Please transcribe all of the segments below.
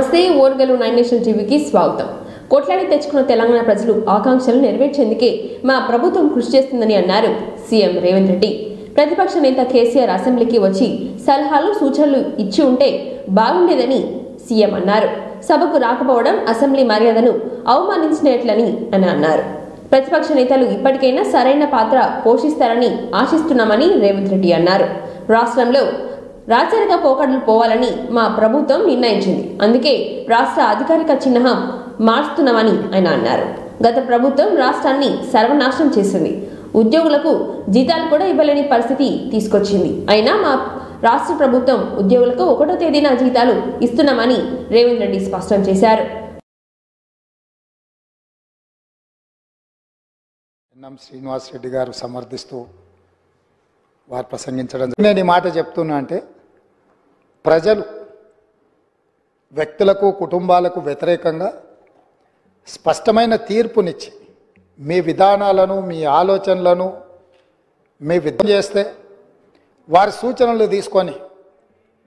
నమస్తే ఓర్గలు 9 నేషన్ టీవీకి స్వాగతం. కోట్లాడి తెచ్చుకున్న తెలంగాణ ప్రజలు ఆకాంక్షలు నెరవేర్చేందుకే మా ప్రభుత్వం కృషి చేస్తుందని అన్నారు సీఎం రేవంత్ రెడ్డి. ప్రతిపక్ష నేత కేసీఆర్ అసెంబ్లీకి వచ్చి సలహాలు సూచనలు ఇచ్చి ఉంటే బాగుండేదని సీఎం అన్నారు. సభకు రాకపోవడం అసెంబ్లీ మర్యాదను అవమానించినట్లని అన్నారు. ప్రతిపక్ష నేతలు ఇప్పటికైనా సరైన పాత్ర పోషిస్తారని ఆశిస్తున్నామని రేవంత్ రెడ్డి అన్నారు. రాష్ట్రంలో రాచరిక పోకడలు పోవాలని మా ప్రభుత్వం నిర్ణయించింది. అందుకే రాష్ట్ర అధికారిక చిహ్నం మార్చుతున్నామని ఆయన అన్నారు. గత ప్రభుత్వం రాష్ట్రాన్ని సర్వనాశనం చేసింది. ఉద్యోగులకు జీతాలు కూడా ఇవ్వలేని పరిస్థితి తీసుకొచ్చింది. అయినా మా రాష్ట్ర ప్రభుత్వం ఉద్యోగులకు 1వ తేదీన జీతాలు ఇస్తున్నామని రేవంత్ రెడ్డి స్పష్టం చేశారు. శ్రీనివాస్ రెడ్డి గారు సమర్థిస్తూ వారు ప్రసంగించడం. నేను ఈ మాట చెప్తున్నా అంటే ప్రజలు వ్యక్తులకు కుటుంబాలకు వ్యతిరేకంగా స్పష్టమైన తీర్పునిచ్చి మీ విధానాలను మీ ఆలోచనలను మీ విధం చేస్తే వారి సూచనలు తీసుకొని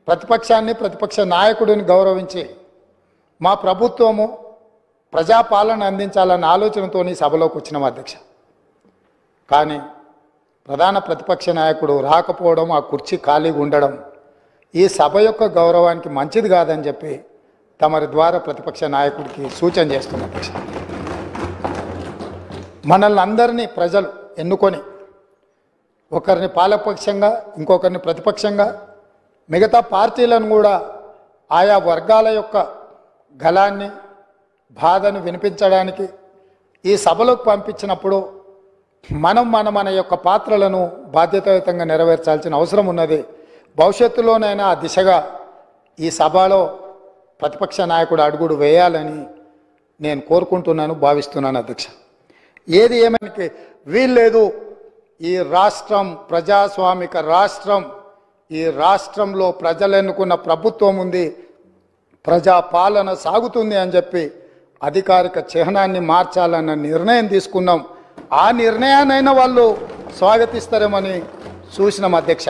ప్రతిపక్షాన్ని ప్రతిపక్ష నాయకుడిని గౌరవించి మా ప్రభుత్వము ప్రజాపాలన అందించాలన్న ఆలోచనతో సభలోకి వచ్చినాం అధ్యక్ష. కానీ ప్రధాన ప్రతిపక్ష నాయకుడు రాకపోవడం, ఆ కుర్చీ ఖాళీగా ఉండడం ఈ సభ యొక్క గౌరవానికి మంచిది కాదని చెప్పి తమరి ద్వారా ప్రతిపక్ష నాయకుడికి సూచన చేస్తున్నారు అధ్యక్ష. మనల్ని అందరినీ ప్రజలు ఎన్నుకొని ఒకరిని పాలపక్షంగా ఇంకొకరిని ప్రతిపక్షంగా మిగతా పార్టీలను కూడా ఆయా వర్గాల యొక్క గళాన్ని బాధను వినిపించడానికి ఈ సభలోకి పంపించినప్పుడు మన యొక్క పాత్రలను బాధ్యతాయుతంగా నెరవేర్చాల్సిన అవసరం ఉన్నది. భవిష్యత్తులోనైనా ఆ దిశగా ఈ సభలో ప్రతిపక్ష నాయకుడు అడుగుడు వేయాలని నేను కోరుకుంటున్నాను, భావిస్తున్నాను అధ్యక్ష. ఏది ఏమైనా వీల్లేదు. ఈ రాష్ట్రం ప్రజాస్వామిక రాష్ట్రం. ఈ రాష్ట్రంలో ప్రజలు ఎన్నుకున్న ప్రభుత్వం ఉంది, ప్రజాపాలన సాగుతుంది అని చెప్పి అధికారిక చిహ్నాన్ని మార్చాలన్న నిర్ణయం తీసుకున్నాం. ఆ నిర్ణయాన్నైనా వాళ్ళు స్వాగతిస్తారేమని చూసినాం అధ్యక్ష.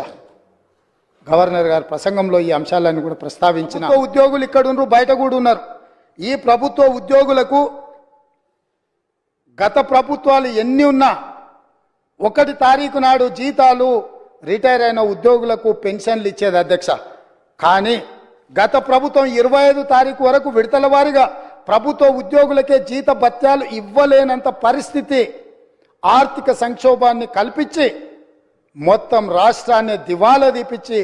గవర్నర్ గారి ప్రసంగంలో ఈ అంశాలన్నీ కూడా ప్రస్తావించిన ఉద్యోగులు ఇక్కడ ఉన్నారు, బయట కూడా ఉన్నారు. ఈ ప్రభుత్వ ఉద్యోగులకు గత ప్రభుత్వాలు ఎన్ని ఉన్నా 1 తారీఖు నాడు జీతాలు రిటైర్ అయిన ఉద్యోగులకు పెన్షన్లు ఇచ్చేది అధ్యక్ష. కానీ గత ప్రభుత్వం 25 తారీఖు వరకు విడతల వారీగా ప్రభుత్వ ఉద్యోగులకే జీత భత్యాలు ఇవ్వలేనంత పరిస్థితి, ఆర్థిక సంక్షోభాన్ని కల్పించి మొత్తం రాష్ట్రాన్ని దివాలా తీపించి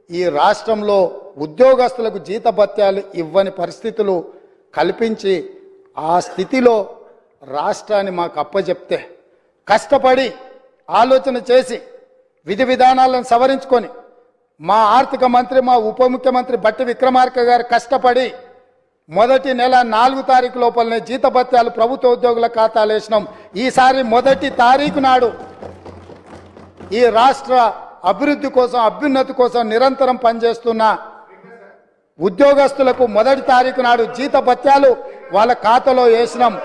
ఈ రాష్ట్రంలో ఉద్యోగస్తులకు జీత భత్యాలు ఇవ్వని పరిస్థితులు కల్పించి ఆ స్థితిలో రాష్ట్రాన్ని మాకు అప్పచెప్తే కష్టపడి ఆలోచన చేసి విధి విధానాలను సవరించుకొని మా ఆర్థిక మంత్రి మా ఉప ముఖ్యమంత్రి బట్టి విక్రమార్క గారు కష్టపడి మొదటి నెల 4 తారీఖు లోపలనే జీత భత్యాలు ప్రభుత్వ ఉద్యోగుల ఖాతాలు వేసినాం. ఈసారి 1 తారీఖు నాడు ఈ రాష్ట్ర అభివృద్ధి కోసం అభ్యున్నతి కోసం నిరంతరం పనిచేస్తున్న ఉద్యోగస్తులకు 1 తారీఖు నాడు జీత భత్యాలు వాళ్ళ ఖాతాలో వేసినాం.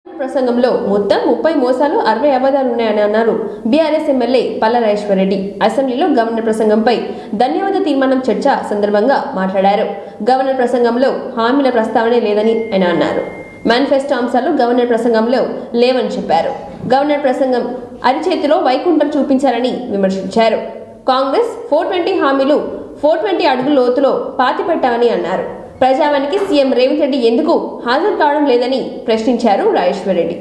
ప్రసంగంలో మొత్తం 30 మోసాలు 60 అబద్ధాలు ఉన్నాయని అన్నారు బీఆర్ఎస్ ఎమ్మెల్యే పల్లా రాజేశ్వరరెడ్డి. అసెంబ్లీలో గవర్నర్ ప్రసంగంపై ధన్యవాద తీర్మానం చర్చ సందర్భంగా మాట్లాడారు. గవర్నర్ ప్రసంగంలో హామీల ప్రస్తావనే లేదని ఆయన అన్నారు. మేనిఫెస్టో అంశాలు గవర్నర్ ప్రసంగంలో లేవని చెప్పారు. గవర్నర్ ప్రసంగం అరిచేతిలో వైకుంఠం చూపించారని విమర్శించారు. కాంగ్రెస్ 420 హామీలు 420 అడుగుల లోతులో పాతిపెట్టామని అన్నారు. ప్రజావానికి సీఎం రేవంత్ రెడ్డి ఎందుకు హాజరు కావడం లేదని ప్రశ్నించారు రాజేశ్వరరెడ్డి.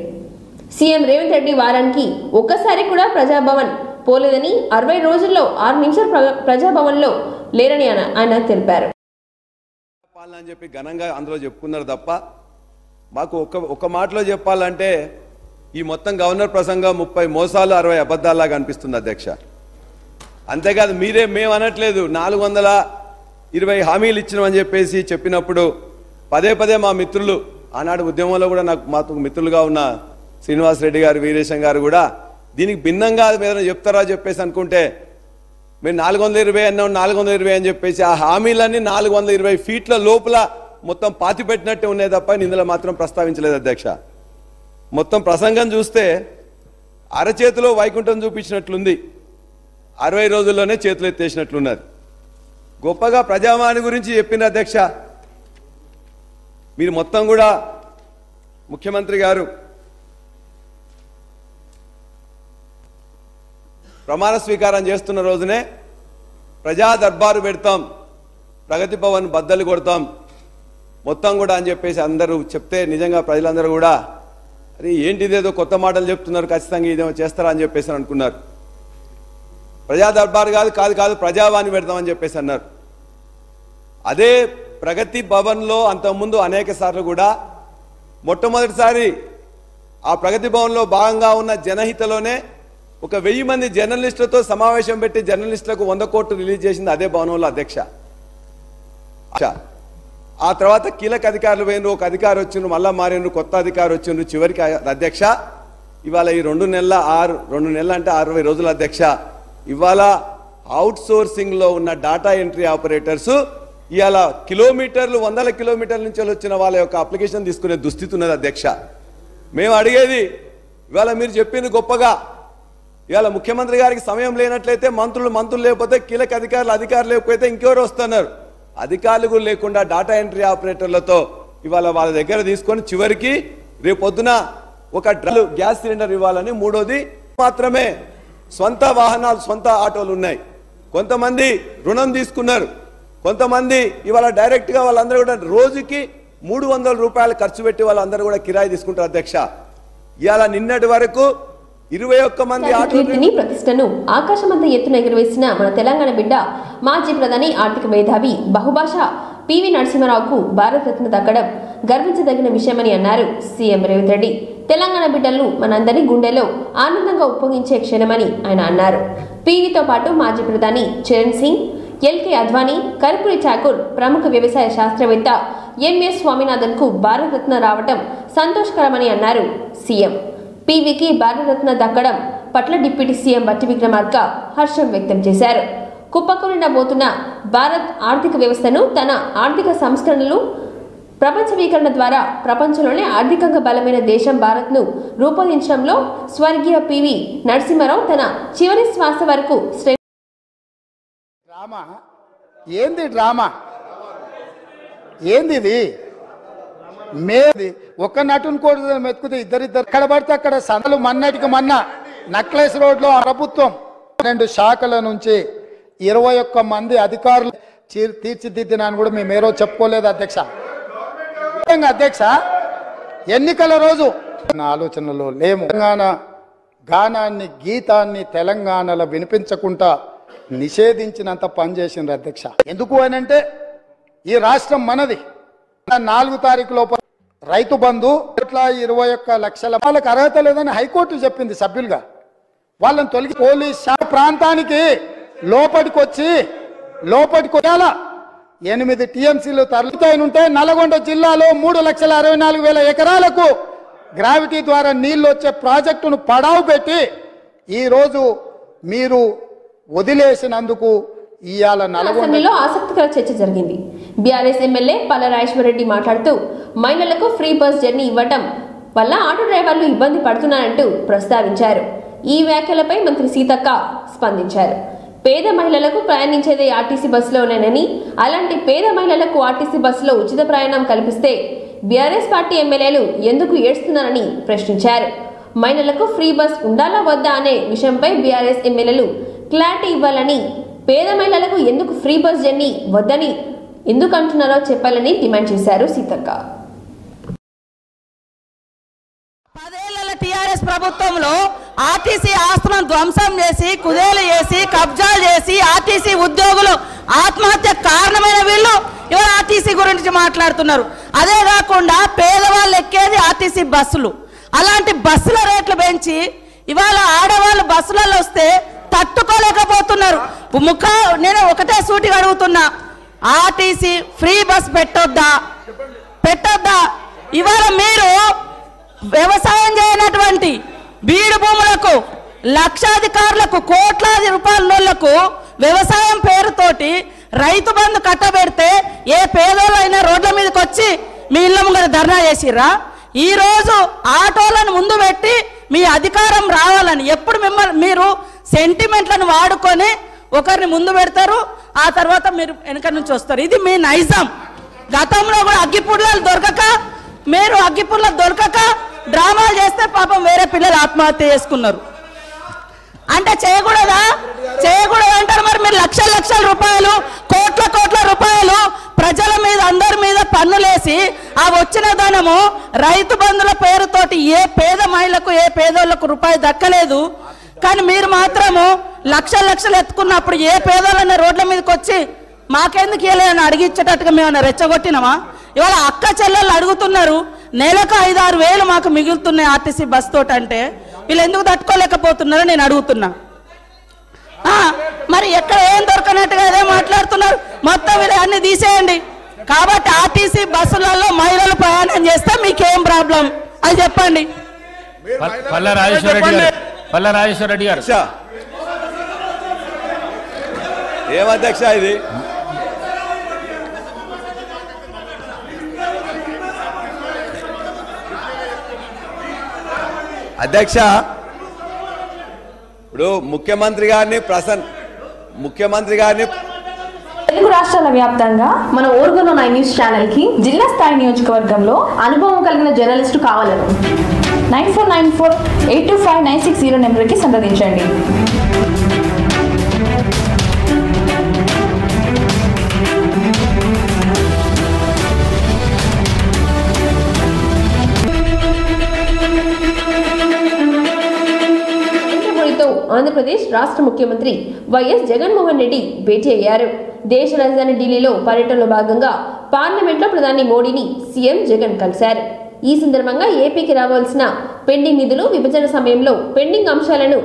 సీఎం రేవంత్ రెడ్డి వారానికి ఒక్కసారి కూడా ప్రజాభవన్ పోలేదని, 60 రోజుల్లో 6 నిమిషాలు ప్రజాభవన్లో లేరని ఆయన తెలిపారు. అని చెప్పి ఘనంగా అందులో చెప్పుకున్నారు తప్ప మాకు ఒక మాటలో చెప్పాలంటే ఈ మొత్తం గవర్నర్ ప్రసంగం 30 మోసాలు 60 అబద్ధాలాగా అనిపిస్తుంది అధ్యక్ష. అంతేకాదు మేము అనట్లేదు 420 హామీలు ఇచ్చినామని చెప్పేసి చెప్పినప్పుడు పదే మా మిత్రులు ఆనాడు ఉద్యమంలో కూడా మాకు మిత్రులుగా ఉన్న శ్రీనివాస్ రెడ్డి గారు, వీరేశం గారు కూడా దీనికి భిన్నంగా ఏదైనా చెప్తారా చెప్పేసి అనుకుంటే మేము 420 అన్నాం 420 అని చెప్పేసి ఆ హామీలన్నీ 420 ఫీట్ల లోపల మొత్తం పాతి పెట్టినట్టే ఉన్నాయి తప్ప ఇందులో మాత్రం ప్రస్తావించలేదు అధ్యక్ష. మొత్తం ప్రసంగం చూస్తే అరచేతిలో వైకుంఠం చూపించినట్లుంది, 60 రోజుల్లోనే చేతులు ఎత్తేసినట్లున్నది. గొప్పగా ప్రజావాణి గురించి చెప్పిన అధ్యక్ష, మీరు మొత్తం కూడా ముఖ్యమంత్రి గారు ప్రమాణ స్వీకారం చేస్తున్న రోజునే ప్రజా దర్బారు పెడతాం, ప్రగతి భవన్ బద్దలు కొడతాం మొత్తం కూడా అని చెప్పేసి అందరూ చెప్తే నిజంగా ప్రజలందరూ కూడా అరే ఏంటిదేదో కొత్త మాటలు చెప్తున్నారు, ఖచ్చితంగా ఇదేమో చేస్తారా అని చెప్పేసి అనుకున్నారు. ప్రజా దర్బారు కాదు ప్రజావాణి పెడతామని చెప్పేసి అన్నారు. అదే ప్రగతి భవన్లో అంతకుముందు అనేక సార్లు కూడా మొట్టమొదటిసారి ఆ ప్రగతి భవన్లో భాగంగా ఉన్న జనహితలోనే 1000 మంది జర్నలిస్టులతో సమావేశం పెట్టి జర్నలిస్టులకు 100 కోట్లు రిలీజ్ చేసింది అదే భవనంలో అధ్యక్ష. ఆ తర్వాత కీలక అధికారులు పోయినరు, ఒక అధికారి వచ్చిండ్రు, మళ్ళా మారినరు, కొత్త అధికారి వచ్చిండ్రు, చివరికి అధ్యక్ష ఇవాళ ఈ 2 నెలల 2 నెలలు అంటే 60 రోజుల అధ్యక్ష ఇవాళ అవుట్ సోర్సింగ్ లో ఉన్న డాటా ఎంట్రీ ఆపరేటర్స్ ఇవాళ కిలోమీటర్లు 100 కిలోమీటర్ల నుంచి వచ్చిన వాళ్ళ యొక్క అప్లికేషన్ తీసుకునే దుస్థితి ఉన్నది అధ్యక్ష. మేము అడిగేది ఇవాళ మీరు చెప్పింది గొప్పగా, ఇవాళ ముఖ్యమంత్రి గారికి సమయం లేనట్లయితే మంత్రులు లేకపోతే కీలక అధికారులు లేకపోతే ఇంకెవరు వస్తున్నారు, అధికారులు కూడా లేకుండా డాటా ఎంట్రీ ఆపరేటర్లతో ఇవాళ వాళ్ళ దగ్గర తీసుకొని చివరికి రేపొద్దున ఒక గ్యాస్ సిలిండర్ ఇవ్వాలని, మూడోది మాత్రమే సొంత వాహనాలు సొంత ఆటోలు ఉన్నాయి, కొంతమంది రుణం తీసుకున్నారు, కొంతమంది ఇవాళ డైరెక్ట్ గా వాళ్ళందరూ కూడా రోజుకి 300 రూపాయలు ఖర్చు పెట్టి వాళ్ళందరూ కూడా కిరాయి తీసుకుంటారు అధ్యక్ష. ఇవాళ నిన్నటి వరకు 21 మంది కీర్తిని ప్రతిష్టను ఆకాశమంత ఎత్తున ఎగురవేసిన మన తెలంగాణ బిడ్డ మాజీ ప్రధాని ఆర్థిక మేధావి బహుభాష పివి నరసింహారావుకు భారతరత్న దక్కడం గర్వించదగిన విషయమని అన్నారు సీఎం రేవంత్ రెడ్డి. తెలంగాణ బిడ్డలు మనందరి గుండెలో ఆనందంగా ఉప్పొంగించే క్షణమని ఆయన అన్నారు. పివితో పాటు మాజీ ప్రధాని చరణ్ సింగ్, ఎల్కే అద్వానీ, కర్పూరి ఠాకూర్, ప్రముఖ వ్యవసాయ శాస్త్రవేత్త ఎంఎస్ స్వామినాథన్ కు భారతరత్న రావటం సంతోషకరమని అన్నారు సీఎం. పివికి భారతరత్న దక్కడం పట్ల డిప్యూటీ సీఎం బట్టి విక్రమార్క హర్షం వ్యక్తం చేశారు. కుప్పకూలినబోతున్న భారత్ ఆర్థిక వ్యవస్థను తన ఆర్థిక సంస్కరణలు ప్రపంచీకరణ ద్వారా ప్రపంచంలోనే ఆర్థికంగా బలమైన దేశం భారత్ను రూపొందించడంలో స్వర్గీయ పివి నరసింహారావు తన చివరి శ్వాస వరకు డ్రామా ఏంది ఇది? మేది ఒక నటుని కూడా మెతుకుతే ఇద్దరు ఎక్కడ పడితే అక్కడ సందలు మన్నటికి మన్న నక్లెస్ రోడ్లో ప్రభుత్వం 2 శాఖల నుంచి 21 మంది అధికారులు తీర్చిదిద్దినాన్ని కూడా మేము ఏరో చెప్పుకోలేదు అధ్యక్ష. అధ్యక్ష ఎన్నికల రోజు ఆలోచనలో లేము. తెలంగాణ గానాన్ని గీతాన్ని తెలంగాణలో వినిపించకుండా నిషేధించినంత పనిచేసిండ్రు అధ్యక్ష. ఎందుకు అనంటే ఈ రాష్ట్రం మనది. 4 తారీఖు లోపల రైతు బంధు 121 లక్షల వాళ్ళకి అర్హత లేదని హైకోర్టు చెప్పింది సభ్యులుగా. వాళ్ళని తొలగి పోలీస్ ప్రాంతానికి లోపలికి వచ్చి 8 టీఎంసీలు తరలితేనుంటే నల్గొండ జిల్లాలో 3,64,000 ఎకరాలకు గ్రావిటీ ద్వారా నీళ్లు వచ్చే ప్రాజెక్టును పడావు పెట్టి ఈరోజు మీరు వదిలేసినందుకు ఇయాల అసెంబ్లీలో ఆసక్తికర చర్చ జరిగింది. బీఆర్ఎస్ ఎమ్మెల్యే పల్ల రాజేశ్వరరెడ్డి మాట్లాడుతూ మహిళలకు ఫ్రీ బస్ జర్నీ ఇవ్వటం వల్ల ఆటో డ్రైవర్లు ఇబ్బంది పడుతున్నారంటూ ప్రస్తావించారు. ఈ వ్యాఖ్యలపై మంత్రి సీతక్క స్పందించారు. పేద మహిళలకు ప్రయాణించేదే ఆర్టీసీ బస్సులోనేనని, అలాంటి పేద మహిళలకు ఆర్టీసీ బస్సులో ఉచిత ప్రయాణం కల్పిస్తే బీఆర్ఎస్ పార్టీ ఎమ్మెల్యేలు ఎందుకు ఏడుస్తున్నారని ప్రశ్నించారు. మహిళలకు ఫ్రీ బస్ ఉండాలా వద్దా అనే విషయంపై బీఆర్ఎస్ ఎమ్మెల్యేలు క్లారిటీ ఇవ్వాలని, పేద మహిళలకు ఎందుకు ఫ్రీ బస్ జర్నీ వద్దని ఎందుకు అంటున్నారో చెప్పాలని డిమాండ్ చేశారు సీతక్క. 10 ఏళ్ల టీఆర్ఎస్ ప్రభుత్వంలో ఆర్టీసీ ఆస్తులను ధ్వంసం చేసి కుదేలు చేసి కబ్జాలు చేసి ఆర్టీసీ ఉద్యోగులు ఆత్మహత్య కారణమైన వీళ్ళు ఇవాళ ఆర్టీసీ గురించి మాట్లాడుతున్నారు. అదే కాకుండా పేదవాళ్ళు ఎక్కేది ఆర్టీసీ బస్సులు, అలాంటి బస్సుల రేట్లు పెంచి ఇవాళ ఆడవాళ్ళు బస్సులలో వస్తే తట్టుకోలేకపోతున్నారు. నేను ఒకటే సూటిగా అడుగుతున్నా, ఆర్టీసీ ఫ్రీ బస్ పెట్టొద్దా? ఇవాళ మీరు వ్యవసాయం చేయనటువంటి బీడు భూములకు లక్షాధికారులకు కోట్లాది రూపాయల నోళ్లకు వ్యవసాయం పేరుతోటి రైతు బంధు కట్టబెడితే ఏ పేదోళ్ళైనా రోడ్ల మీదకి వచ్చి మీ ఇళ్ళ ముంగర ధర్నా చేసిర్రా? ఈ రోజు ఆటోలను ముందు పెట్టి మీ అధికారం రావాలని ఎప్పుడు మీరు సెంటిమెంట్లను వాడుకొని ఒకరిని ముందు పెడతారు, ఆ తర్వాత మీరు వెనక నుంచి వస్తారు. ఇది మీ నైజం. గతంలో కూడా అగ్గిపుల్లలు దొరకక డ్రామాలు చేస్తే పాపం వేరే పిల్లలు ఆత్మహత్య చేసుకున్నారు. అంటే చేయకూడదు అంటారు. మరి మీరు లక్షల రూపాయలు కోట్ల రూపాయలు ప్రజల మీద అందరి మీద పన్నులేసి ఆ వచ్చిన ధనము రైతు బంధుల పేరుతోటి ఏ పేద మహిళకు ఏ పేదోళ్లకు రూపాయి దక్కలేదు. కానీ మీరు మాత్రము లక్షలు ఎత్తుకున్నప్పుడు ఏ పేదోళ్ళన్న రోడ్ల మీదకి వచ్చి మాకెందుకు ఇవ్వలేదని అడిగించేటట్టుగా మేమన్నా రెచ్చగొట్టినామా? ఇవాళ అక్క చెల్లెళ్ళు అడుగుతున్నారు, నెలకు 5-6 వేలు మాకు మిగులుతున్నాయి ఆర్టీసీ బస్ తోటి. అంటే వీళ్ళు ఎందుకు తట్టుకోలేకపోతున్నారో నేను అడుగుతున్నా. మరి ఎక్కడ ఏం దొరకనట్టుగా అదే మాట్లాడుతున్నారు. మొత్తం వీళ్ళు అన్ని తీసేయండి. కాబట్టి ఆర్టీసీ బస్సులలో మహిళలు ప్రయాణం చేస్తే మీకేం ప్రాబ్లం అది చెప్పండి. పల్లా రాజేశ్వర రెడ్డి గారు ఏం అధ్యక్ష ఇది? అధ్యక్ష, ఇప్పుడు ముఖ్యమంత్రి గారిని తెలుగు రాష్ట్రాల వ్యాప్తంగా మన ఓర్గన్ 9 న్యూస్ ఛానల్ కి జిల్లా స్థాయి నియోజకవర్గంలో అనుభవం కలిగిన జర్నలిస్టు కావాలను 9494825960 నెంబర్కి సంప్రదించండి. ఆంధ్రప్రదేశ్ రాష్ట్ర ముఖ్యమంత్రి వైఎస్ జగన్మోహన్ రెడ్డి భేటీ అయ్యారు. దేశ రాజధాని ఢిల్లీలో పర్యటనలో భాగంగా పార్లమెంట్లో ప్రధాని మోడీని సీఎం జగన్ కలిశారు. ఈ సందర్భంగా ఏపీకి రావాల్సిన పెండింగ్ నిధులు విభజన సమయంలో పెండింగ్ అంశాలను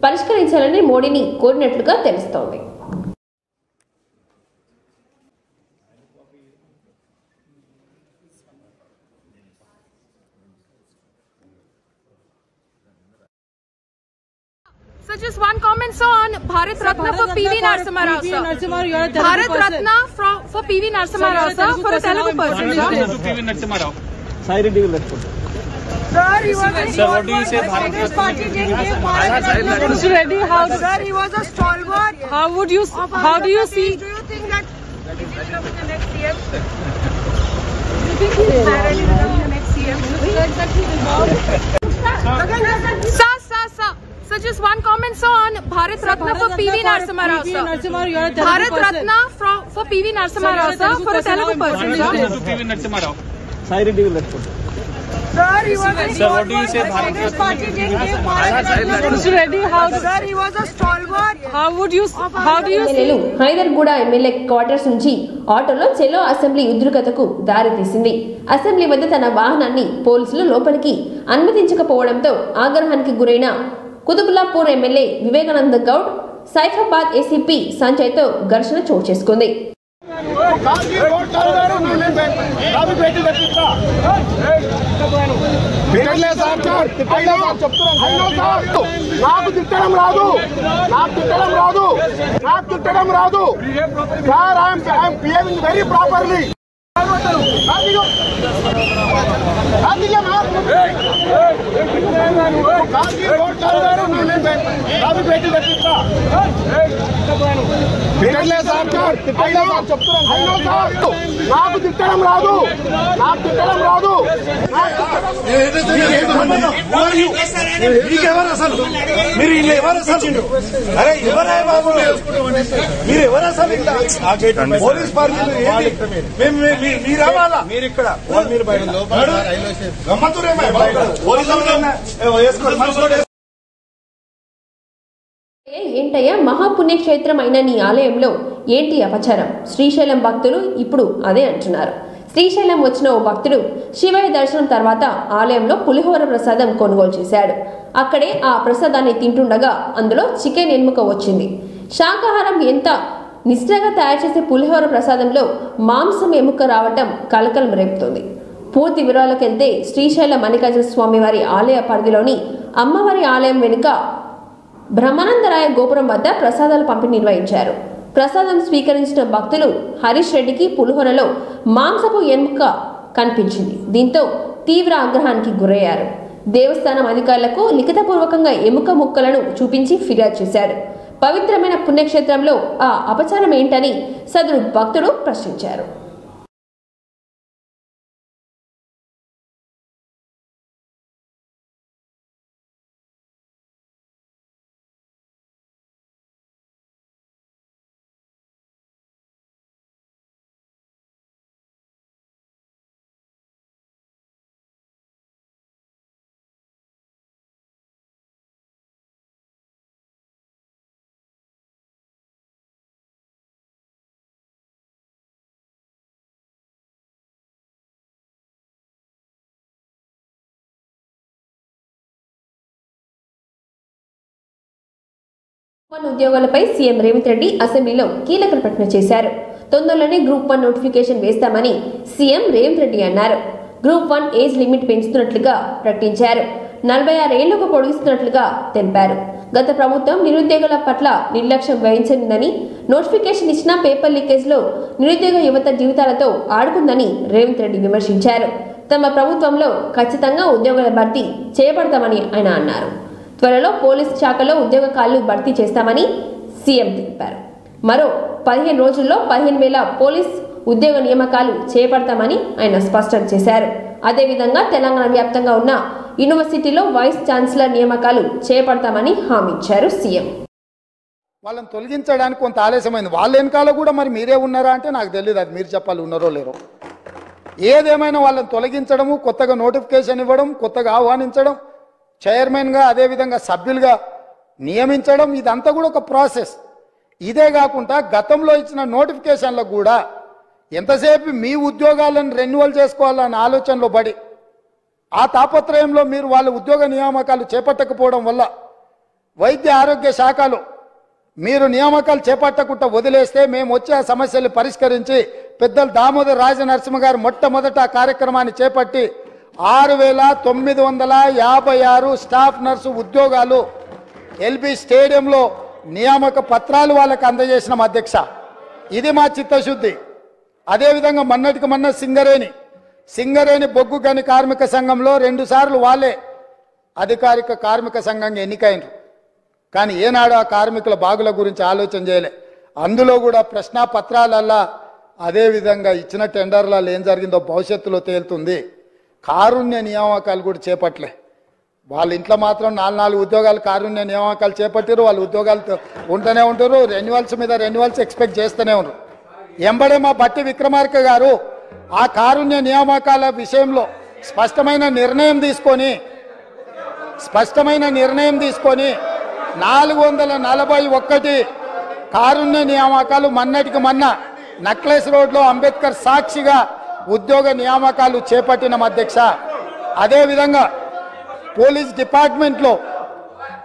పరిష్కరించాలని మోడీని కోరినట్లుగా తెలుస్తోంది. So just one comment on Bharat Ratna for PV Narasimha Rao sir. Bharat Ratna for PV Narasimha Rao sir for a Telugu person. PV Narasimha Rao. Sir, what do you say Bharat Ratna? Mr. Reddy, how sir he was a stalwart. How do you see? Do you think that he will become the next CM? Do you think he is ready to become the next CM? So just one comment on Bharat Ratna for PV Narasimha Rao sir. Bharat Ratna for PV Narasimha Rao sir for a Telugu person. PV Narasimha Rao. Sir, what do you say Bharat Ratna? Mr. Reddy, how sir he was a stalwart. How do you see? Hyderguda MLA quarters నుంచి ఆటోలో చెలో assembly ఉద్రిక్తతకు దారితీసింది. Assembly వద్ద తన వాహనాన్ని పోలీసులు లోపలికి అనుమతించకపోవడంతో ఆగ్రహానికి గురైన కుతుబుల్లాపూర్ ఎమ్మెల్యే వివేకానంద గౌడ్ సైఫాబాద్ ఏసీపీ సంజయ్తో ఘర్షణ చోటు చేసుకుంది. నాకు తిట్టడం రాదు sir. I'm behaving very properly. నాకు తిట్టడం రాదు. మీకెవరు అసలు? మీరు ఇల్లు ఎవరు అసలు? అరే ఎవరే బాబు, మీరు ఎవరు అసలు? పోలీస్ పార్టీ మీరు రావాలా? మీరు ఇక్కడ ఏంటయ్యా మహాపుణ్యక్షేత్రం అయిన నీ ఆలయంలో ఏంటి అపచారం? శ్రీశైలం భక్తులు ఇప్పుడు అదే అంటున్నారు. శ్రీశైలం వచ్చిన ఓ భక్తుడు శివయ్య దర్శనం తర్వాత ఆలయంలో పులిహోర ప్రసాదం కొనుగోలు చేశాడు. అక్కడే ఆ ప్రసాదాన్ని తింటుండగా అందులో చికెన్ ఎముక వచ్చింది. శాకాహారం ఎంత నిష్ఠగా తయారు చేసే పులిహోర ప్రసాదంలో మాంసం ఎముక రావటం కలకలం రేపుతోంది. పూర్తి వివరాలకు వెళ్తే శ్రీశైలం మల్లికార్జున స్వామి వారి ఆలయ పరిధిలోని అమ్మవారి ఆలయం వెనుక బ్రహ్మానందరాయ గోపురం వద్ద ప్రసాదాల పంపిణీ నిర్వహించారు. ప్రసాదం స్వీకరించిన భక్తులు హరీష్ రెడ్డికి పులిహోరలో మాంసపు ఎముక కనిపించింది. దీంతో తీవ్ర ఆగ్రహానికి గురయ్యారు. దేవస్థానం అధికారులకు లిఖితపూర్వకంగా ఎముక ముక్కలను చూపించి ఫిర్యాదు చేశారు. పవిత్రమైన పుణ్యక్షేత్రంలో ఆ అపచారం ఏంటని సదరు భక్తుడు ప్రశ్నించారు. ఉద్యోగాలపై సీఎం రేవంత్ రెడ్డి అసెంబ్లీలో కీలక ప్రకటన చేశారు. తొందరలోనే గ్రూప్ 1 నోటిఫికేషన్ వేస్తామని సీఎం రేవంత్ రెడ్డి అన్నారు. గ్రూప్ 1 ఏజ్ లిమిట్ పెంచుతున్నట్లుగా ప్రకటించారు. 46 ఏళ్లకు పొడిగిస్తున్నట్లుగా తెలిపారు. గత ప్రభుత్వం నిరుద్యోగుల పట్ల నిర్లక్ష్యం వహించిందని, నోటిఫికేషన్ ఇచ్చిన పేపర్ లీకేజ్ లో నిరుద్యోగ యువత జీవితాలతో ఆడుకుందని రేవంత్ రెడ్డి విమర్శించారు. తమ ప్రభుత్వంలో ఖచ్చితంగా ఉద్యోగాల భర్తీ చేయబడతామని ఆయన అన్నారు. త్వరలో పోలీస్ శాఖలో ఉద్యోగ ఖాళీలు భర్తీ చేస్తామని సీఎం తెలిపారు. మరో 15 రోజుల్లో 15,000 పోలీస్ ఉద్యోగ నియామకాలు చేపడతామని ఆయన స్పష్టం చేశారు. అదేవిధంగా తెలంగాణ వ్యాప్తంగా ఉన్న యూనివర్సిటీలో వైస్ ఛాన్సలర్ నియామకాలు చేపడతామని హామీ ఇచ్చారు సీఎం. వాళ్ళని తొలగించడానికి కొంత ఆలస్యమైంది. వాళ్ళ వెనకాల కూడా మరి మీరే ఉన్నారా అంటే నాకు తెలియదు, అది మీరు చెప్పాలి ఉన్నారో లేరో. ఏదేమైనా వాళ్ళని తొలగించడము, కొత్తగా నోటిఫికేషన్ ఇవ్వడం, కొత్తగా ఆహ్వానించడం, చైర్మన్గా అదేవిధంగా సభ్యులుగా నియమించడం, ఇదంతా కూడా ఒక ప్రాసెస్. ఇదే కాకుండా గతంలో ఇచ్చిన నోటిఫికేషన్లకు కూడా ఎంతసేపు మీ ఉద్యోగాలను రెన్యువల్ చేసుకోవాలన్న ఆలోచనలో పడి ఆ తాపత్రయంలో మీరు వాళ్ళ ఉద్యోగ నియామకాలు చేపట్టకపోవడం వల్ల వైద్య ఆరోగ్య శాఖలో మీరు నియామకాలు చేపట్టకుండా వదిలేస్తే మేము వచ్చే ఆ సమస్యలు పరిష్కరించి పెద్దలు దామోదర్ రాజనరసింహ గారు మొట్టమొదట ఆ కార్యక్రమాన్ని చేపట్టి 6,956 స్టాఫ్ నర్సు ఉద్యోగాలు ఎల్బీ స్టేడియంలో నియామక పత్రాలు వాళ్ళకి అందజేసిన అధ్యక్ష. ఇది మా చిత్తశుద్ధి. అదేవిధంగా మొన్నటికి మొన్న సింగరేణి బొగ్గు గని కార్మిక సంఘంలో 2 సార్లు వాళ్ళే అధికారిక కార్మిక సంఘంగా ఎన్నికైనరు. కానీ ఏనాడు ఆ కార్మికుల బాగుల గురించి ఆలోచన చేయలే. అందులో కూడా ప్రశ్నాపత్రాలల్లా అదేవిధంగా ఇచ్చిన టెండర్లలో ఏం జరిగిందో భవిష్యత్తులో తేలుతుంది. కారుణ్య నియామకాలు కూడా చేపట్టలే. వాళ్ళ ఇంట్లో మాత్రం 4 ఉద్యోగాలు కారుణ్య నియామకాలు చేపట్టారు. వాళ్ళు ఉద్యోగాలు ఉంటూనే ఉంటారు. రెన్యువల్స్ మీద రెన్యువల్స్ ఎక్స్పెక్ట్ చేస్తూనే ఉన్నారు. ఎంబడే మా బట్టి విక్రమార్క గారు ఆ కారుణ్య నియామకాల విషయంలో స్పష్టమైన నిర్ణయం తీసుకొని 441 కారుణ్య నియామకాలు మొన్నటికి మొన్న నక్లెస్ రోడ్లో అంబేద్కర్ సాక్షిగా ఉద్యోగ నియామకాలు చేపట్టిన అధ్యక్ష. అదేవిధంగా పోలీస్ డిపార్ట్మెంట్లో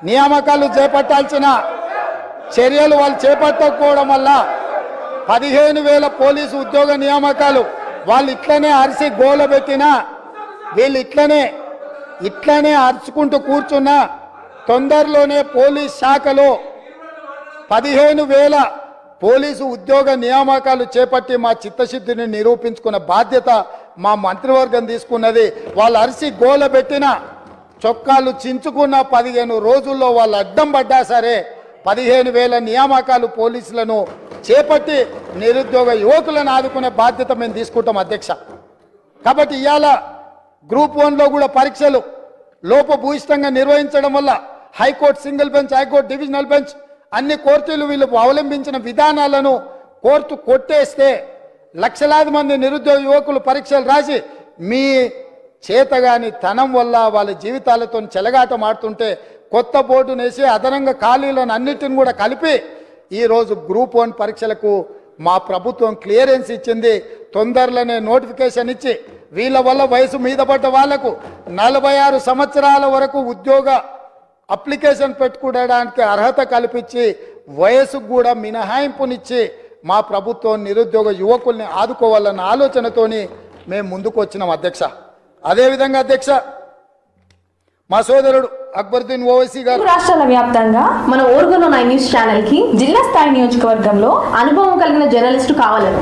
నియామకాలు చేపట్టాల్సిన చర్యలు వాళ్ళు చేపట్టకపోవడం వల్ల 15,000 పోలీసు ఉద్యోగ నియామకాలు వాళ్ళు ఇట్లనే అరిసి గోల పెట్టినా వీళ్ళు ఇట్లనే అరుచుకుంటూ కూర్చున్నా తొందరలోనే పోలీస్ శాఖలో 15,000 పోలీసు ఉద్యోగ నియామకాలు చేపట్టి మా చిత్తశుద్ధిని నిరూపించుకున్న బాధ్యత మా మంత్రివర్గం తీసుకున్నది. వాళ్ళు అరిసి గోల పెట్టిన చొక్కాలు చించుకున్న 15 రోజుల్లో వాళ్ళు అడ్డం పడ్డా సరే 15,000 నియామకాలు పోలీసులను చేపట్టి నిరుద్యోగ యువకులను ఆదుకునే బాధ్యత మేము తీసుకుంటాం అధ్యక్ష. కాబట్టి ఇవాళ గ్రూప్ 1లో కూడా పరీక్షలు లోపభూయిష్టంగా నిర్వహించడం వల్ల high court single bench, high court divisional bench అన్ని కోర్టులు వీళ్ళు అవలంబించిన విధానాలను కోర్టు కొట్టేస్తే లక్షలాది మంది నిరుద్యోగ యువకులు పరీక్షలు రాసి మీ చేతగాని తనం వల్ల వాళ్ళ జీవితాలతో చెలగాటం ఆడుతుంటే కొత్త బోర్డును వేసి అదనంగా ఖాళీలను అన్నిటిని కూడా కలిపి ఈరోజు గ్రూప్ 1 పరీక్షలకు మా ప్రభుత్వం క్లియరెన్స్ ఇచ్చింది. తొందరలోనే నోటిఫికేషన్ ఇచ్చి వీళ్ళ వల్ల వయసు మీద పడ్డ వాళ్లకు 46 సంవత్సరాల వరకు ఉద్యోగ అప్లికేషన్ పెట్టుకోవడానికి అర్హత కల్పించి వయసుకు కూడా మినహాయింపునిచ్చి మా ప్రభుత్వం నిరుద్యోగ యువకుల్ని ఆదుకోవాలన్న ఆలోచనతోని మేము ముందుకు వచ్చినాం అధ్యక్ష. అదేవిధంగా అధ్యక్ష మా సోదరుడు అక్బరుద్దీన్ ఓవైసీ గారు రాష్ట్రాల వ్యాప్తంగా మన ఓర్గన్ 9 న్యూస్ ఛానల్ కి జిల్లా స్థాయి నియోజకవర్గంలో అనుభవం కలిగిన జర్నలిస్టు కావాలను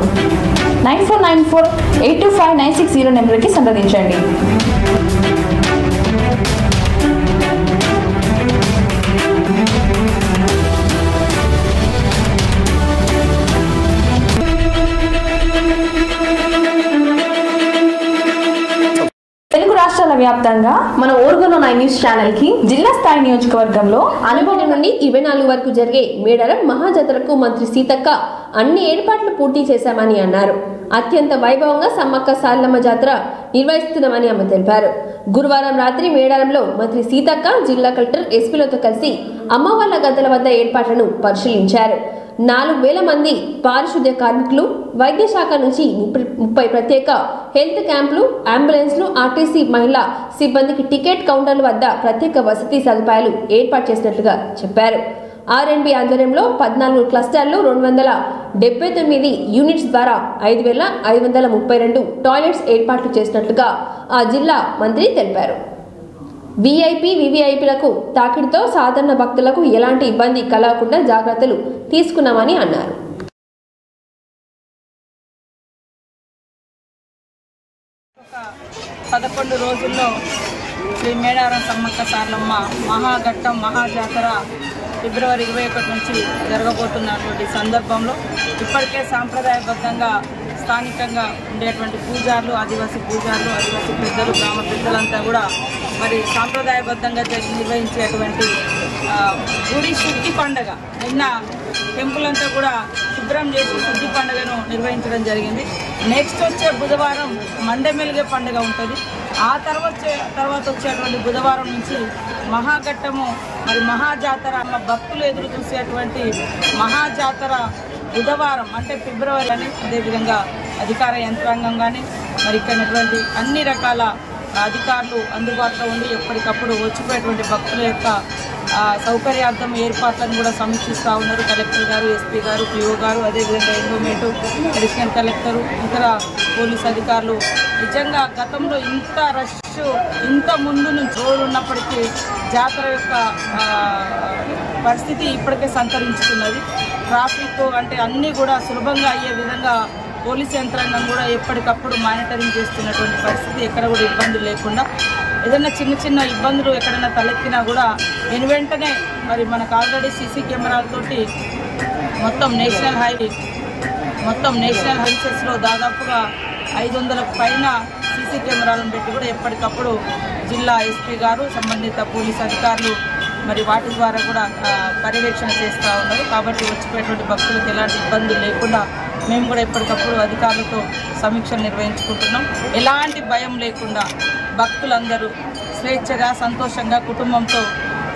9494825960 నెంబర్కి సంప్రదించండి. తెలుగు రాష్ట్రాల వ్యాప్తంగా మన ఓర్గన్ 9 న్యూస్ ఛానల్ కి జిల్లా స్థాయి నియోజకవర్గంలో అనుభవం నుండి 24 వరకు జరిగే మేడారం మహాజాతరకు మంత్రి సీతక్క అన్ని ఏర్పాట్లు పూర్తి చేశామని అన్నారు. అత్యంత వైభవంగా సమ్మక్క సారలమ్మ జాతర నిర్వహిస్తున్నామని ఆమె తెలిపారు. గురువారం రాత్రి మేడారంలో మంత్రి సీతక్క జిల్లా కలెక్టర్ ఎస్పీలతో కలిసి అమ్మవార్ల గద్దెల వద్ద ఏర్పాట్లను పరిశీలించారు. 4,000 మంది పారిశుద్ధ్య కార్మికులు, వైద్య శాఖ నుంచి 30 ప్రత్యేక హెల్త్ క్యాంపులు, అంబులెన్స్లు, ఆర్టీసీ మహిళా సిబ్బందికి టికెట్ కౌంటర్ల వద్ద ప్రత్యేక వసతి సదుపాయాలు ఏర్పాటు చేసినట్లుగా చెప్పారు. R&B ఆధ్వర్యంలో 14 క్లస్టర్లు 279 యూనిట్స్ ద్వారా 5,532 టాయిలెట్స్ ఏర్పాట్లు చేసినట్లుగా ఆ జిల్లా మంత్రి తెలిపారు. VVIPలకు తాకిడితో సాధారణ భక్తులకు ఎలాంటి ఇబ్బంది కలగకుండా జాగ్రత్తలు తీసుకున్నామని అన్నారు. ఒక 11 రోజుల్లో శ్రీ మేడారం సమ్మక్క సారలమ్మ మహాఘట్టం మహాజాతర ఫిబ్రవరి 21 నుంచి జరగబోతున్నటువంటి సందర్భంలో ఇప్పటికే సాంప్రదాయబద్ధంగా స్థానికంగా ఉండేటువంటి పూజారులు, ఆదివాసీ పెద్దలు, గ్రామ పెద్దలంతా కూడా మరి సాంప్రదాయబద్ధంగా నిర్వహించేటువంటి గుడి శుద్ధి పండుగ నిన్న టెంపుల్ అంతా కూడా శుభ్రం చేసి శుద్ధి పండుగను నిర్వహించడం జరిగింది. నెక్స్ట్ వచ్చే బుధవారం మండమెలిగే పండుగ ఉంటుంది. ఆ తర్వాత వచ్చేటువంటి బుధవారం నుంచి మహాఘట్టము మరి మహాజాతర భక్తులు ఎదురు చూసేటువంటి మహాజాతర బుధవారం అంటే ఫిబ్రవరి అని, అదేవిధంగా అధికార యంత్రాంగం కానీ మరి ఇక్కడ అన్ని రకాల అధికారులు అందుబాటులో ఉండి ఎప్పటికప్పుడు వచ్చిపోయేటువంటి భక్తుల యొక్క సౌకర్యార్థం ఏర్పాట్లను కూడా సమీక్షిస్తూ ఉన్నారు. కలెక్టర్ గారు, ఎస్పీ గారు, పిఓ గారు, అదేవిధంగా ఎండోమెంటు, అడిషనల్ కలెక్టరు, ఇతర పోలీస్ అధికారులు. నిజంగా గతంలో ఇంత రష్ ఇంత ముందు నుంచి రోజు ఉన్నప్పటికీ జాతర యొక్క పరిస్థితి ఇప్పటికే సంతరించుకున్నది. ట్రాఫిక్ అంటే అన్నీ కూడా సులభంగా అయ్యే విధంగా పోలీస్ యంత్రాంగం కూడా ఎప్పటికప్పుడు మానిటరింగ్ చేస్తున్నటువంటి పరిస్థితి, ఎక్కడ కూడా ఇబ్బందులు లేకుండా. ఏదైనా చిన్న ఇబ్బందులు ఎక్కడైనా తలెత్తినా కూడా వెంటనే మరి మనకు ఆల్రెడీ సీసీ కెమెరాలతోటి మొత్తం నేషనల్ హైవేస్లో దాదాపుగా 500 పైన సీసీ కెమెరాలను పెట్టి కూడా ఎప్పటికప్పుడు జిల్లా ఎస్పీ గారు, సంబంధిత పోలీస్ అధికారులు మరి వాటి ద్వారా కూడా పర్యవేక్షణ చేస్తూ ఉన్నారు. కాబట్టి వచ్చిపోయేటువంటి భక్తులకు ఎలాంటి ఇబ్బందులు లేకుండా మేము కూడా ఎప్పటికప్పుడు అధికారులతో సమీక్షలు నిర్వహించుకుంటున్నాం. ఎలాంటి భయం లేకుండా భక్తులందరూ స్వేచ్ఛగా సంతోషంగా కుటుంబంతో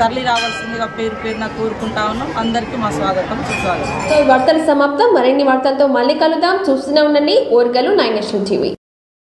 తరలి రావాల్సిందిగా పేరున కోరుకుంటా ఉన్నాం. అందరికీ మా స్వాగతం, సుస్వాగతం. వార్తల సమాప్తం. మరిన్ని వార్తలతో మళ్ళీ కలుద్దాం. చూస్తూనే ఉండండి ఓర్గలు 9 నేషనల్ టీవీ.